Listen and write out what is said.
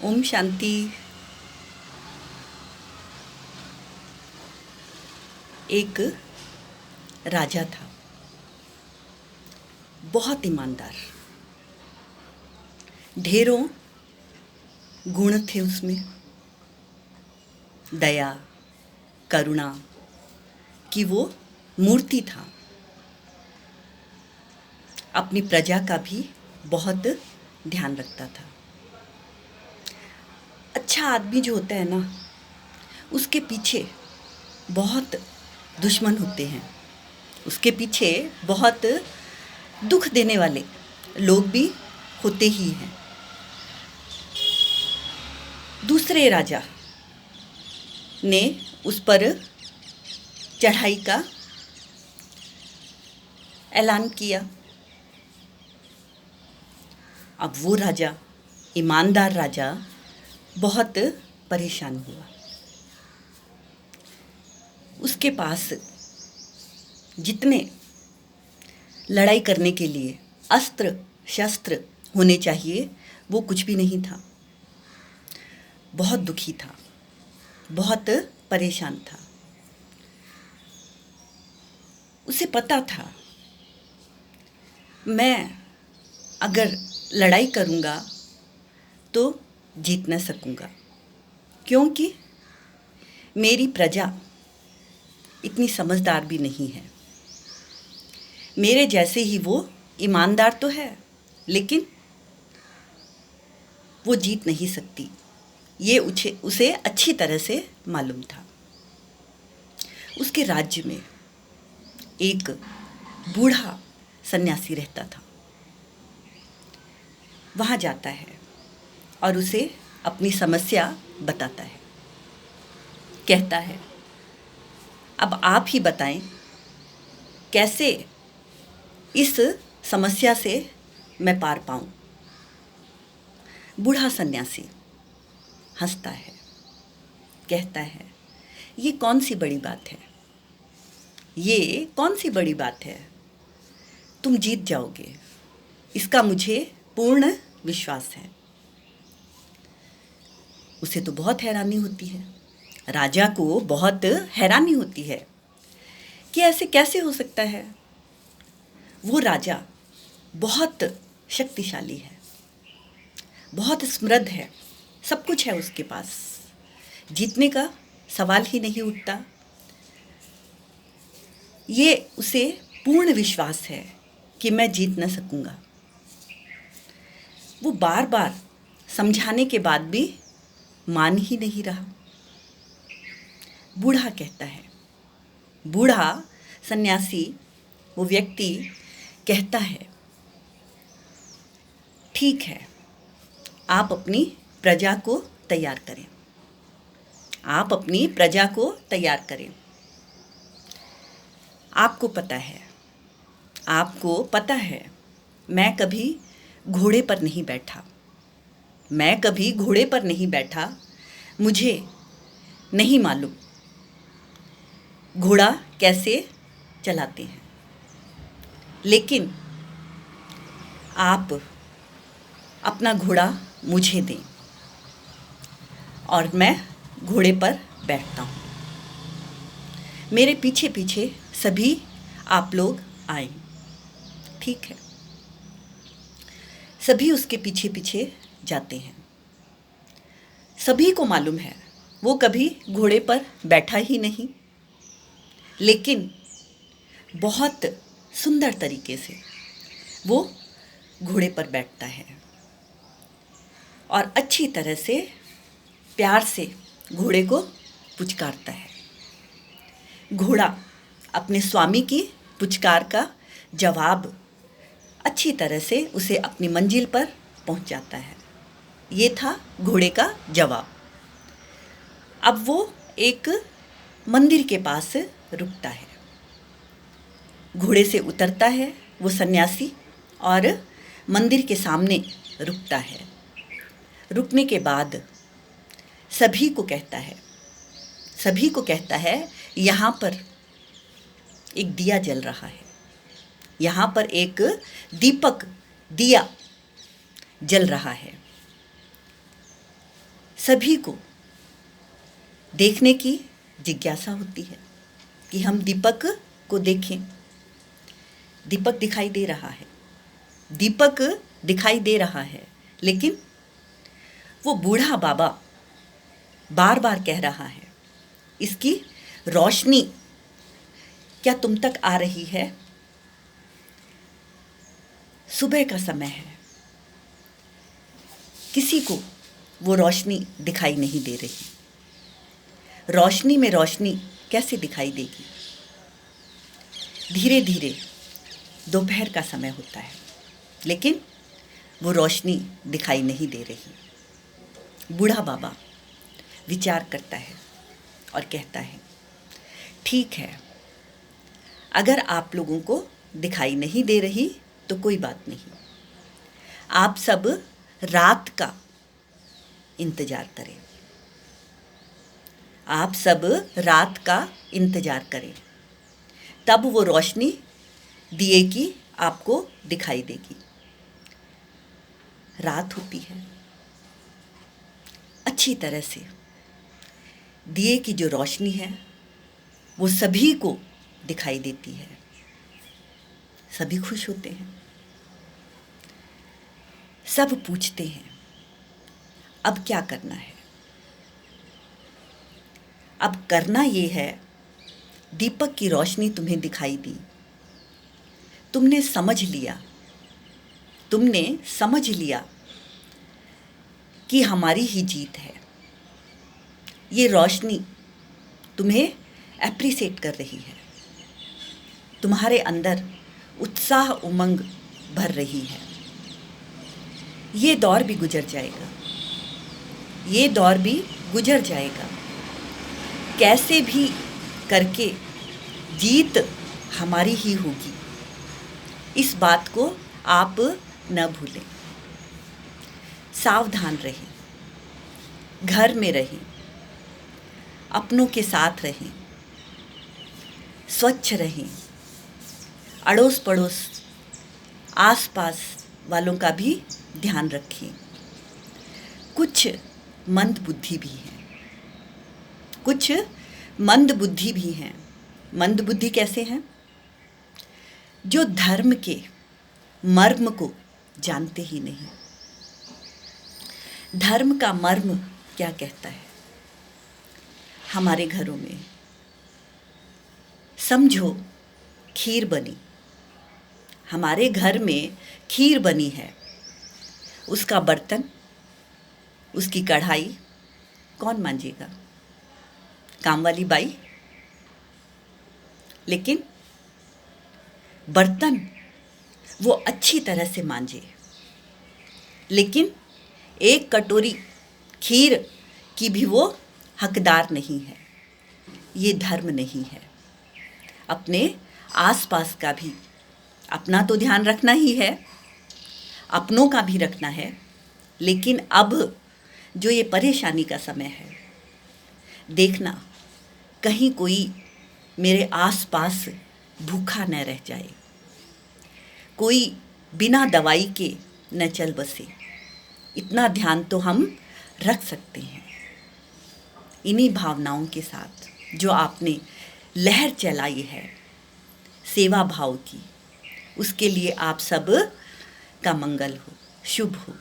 ओम शांति। एक राजा था, बहुत ईमानदार। ढेरों गुण थे उसमें, दया, करुणा की वो मूर्ति था। अपनी प्रजा का भी बहुत ध्यान रखता था। अच्छा आदमी जो होता है ना, उसके पीछे बहुत दुश्मन होते हैं। उसके पीछे बहुत दुख देने वाले लोग भी होते ही हैं। दूसरे राजा ने उस पर चढ़ाई का ऐलान किया। अब वो राजा, ईमानदार राजा, बहुत परेशान हुआ। उसके पास जितने लड़ाई करने के लिए अस्त्र शस्त्र होने चाहिए वो कुछ भी नहीं था। बहुत दुखी था, बहुत परेशान था। उसे पता था, मैं अगर लड़ाई करूँगा तो जीत न सकूँगा, क्योंकि मेरी प्रजा इतनी समझदार भी नहीं है। मेरे जैसे ही वो ईमानदार तो है, लेकिन वो जीत नहीं सकती। ये उसे अच्छी तरह से मालूम था। उसके राज्य में एक बूढ़ा सन्यासी रहता था। वहाँ जाता है और उसे अपनी समस्या बताता है। कहता है, अब आप ही बताएं कैसे इस समस्या से मैं पार पाऊं। बूढ़ा सन्यासी हंसता है, कहता है, ये कौन सी बड़ी बात है, ये कौन सी बड़ी बात है, तुम जीत जाओगे, इसका मुझे पूर्ण विश्वास है। उसे तो बहुत हैरानी होती है, राजा को बहुत हैरानी होती है कि ऐसे कैसे हो सकता है। वो राजा बहुत शक्तिशाली है, बहुत समृद्ध है, सब कुछ है उसके पास, जीतने का सवाल ही नहीं उठता। ये उसे पूर्ण विश्वास है कि मैं जीत न सकूंगा। वो बार बार समझाने के बाद भी मान ही नहीं रहा। बूढ़ा कहता है, बूढ़ा सन्यासी, वो व्यक्ति कहता है, ठीक है, आप अपनी प्रजा को तैयार करें, आप अपनी प्रजा को तैयार करें। आपको पता है मैं कभी घोड़े पर नहीं बैठा, मैं कभी घोड़े पर नहीं बैठा, मुझे नहीं मालूम घोड़ा कैसे चलाते हैं, लेकिन आप अपना घोड़ा मुझे दें और मैं घोड़े पर बैठता हूँ। मेरे पीछे पीछे सभी आप लोग आए। ठीक है, सभी उसके पीछे पीछे जाते हैं। सभी को मालूम है वो कभी घोड़े पर बैठा ही नहीं, लेकिन बहुत सुंदर तरीके से वो घोड़े पर बैठता है और अच्छी तरह से प्यार से घोड़े को पुचकारता है। घोड़ा अपने स्वामी की पुचकार का जवाब अच्छी तरह से उसे अपनी मंजिल पर पहुंचाता है। ये था घोड़े का जवाब। अब वो एक मंदिर के पास रुकता है। घोड़े से उतरता है वो सन्यासी और मंदिर के सामने रुकता है। रुकने के बाद सभी को कहता है, यहाँ पर एक दिया जल रहा है, यहाँ पर एक दीपक दिया जल रहा है। सभी को देखने की जिज्ञासा होती है कि हम दीपक को देखें। दीपक दिखाई दे रहा है, दीपक दिखाई दे रहा है, लेकिन वो बूढ़ा बाबा बार बार कह रहा है, इसकी रोशनी क्या तुम तक आ रही है? सुबह का समय है, किसी को वो रोशनी दिखाई नहीं दे रही। रोशनी में रोशनी कैसे दिखाई देगी? धीरे धीरे दोपहर का समय होता है, लेकिन वो रोशनी दिखाई नहीं दे रही। बूढ़ा बाबा विचार करता है और कहता है, ठीक है, अगर आप लोगों को दिखाई नहीं दे रही तो कोई बात नहीं, आप सब रात का इंतजार करें। आप सब रात का इंतजार करें, तब वो रोशनी दिए की आपको दिखाई देगी। रात होती है, अच्छी तरह से दिए की जो रोशनी है वो सभी को दिखाई देती है। सभी खुश होते हैं, सब पूछते हैं अब क्या करना है। अब करना ये है, दीपक की रोशनी तुम्हें दिखाई दी, तुमने समझ लिया कि हमारी ही जीत है। ये रोशनी तुम्हें एप्रिशिएट कर रही है, तुम्हारे अंदर उत्साह उमंग भर रही है। ये दौर भी गुजर जाएगा, ये दौर भी गुजर जाएगा। कैसे भी करके जीत हमारी ही होगी, इस बात को आप न भूलें। सावधान रहें, घर में रहें, अपनों के साथ रहें, स्वच्छ रहें, अड़ोस पड़ोस आसपास वालों का भी ध्यान रखें। कुछ मंद बुद्धि भी हैं, कुछ मंद बुद्धि भी हैं। मंद बुद्धि कैसे हैं? जो धर्म के मर्म को जानते ही नहीं। धर्म का मर्म क्या कहता है? हमारे घरों में समझो खीर बनी, हमारे घर में खीर बनी है, उसका बर्तन, उसकी कढ़ाई कौन मांजेगा? काम वाली बाई। लेकिन बर्तन वो अच्छी तरह से मांजे, लेकिन एक कटोरी खीर की भी वो हकदार नहीं है। ये धर्म नहीं है। अपने आसपास का भी अपना तो ध्यान रखना ही है, अपनों का भी रखना है, लेकिन अब जो ये परेशानी का समय है, देखना कहीं कोई मेरे आसपास भूखा न रह जाए, कोई बिना दवाई के न चल बसे। इतना ध्यान तो हम रख सकते हैं। इन्हीं भावनाओं के साथ जो आपने लहर चलाई है सेवा भाव की, उसके लिए आप सब का मंगल हो, शुभ हो।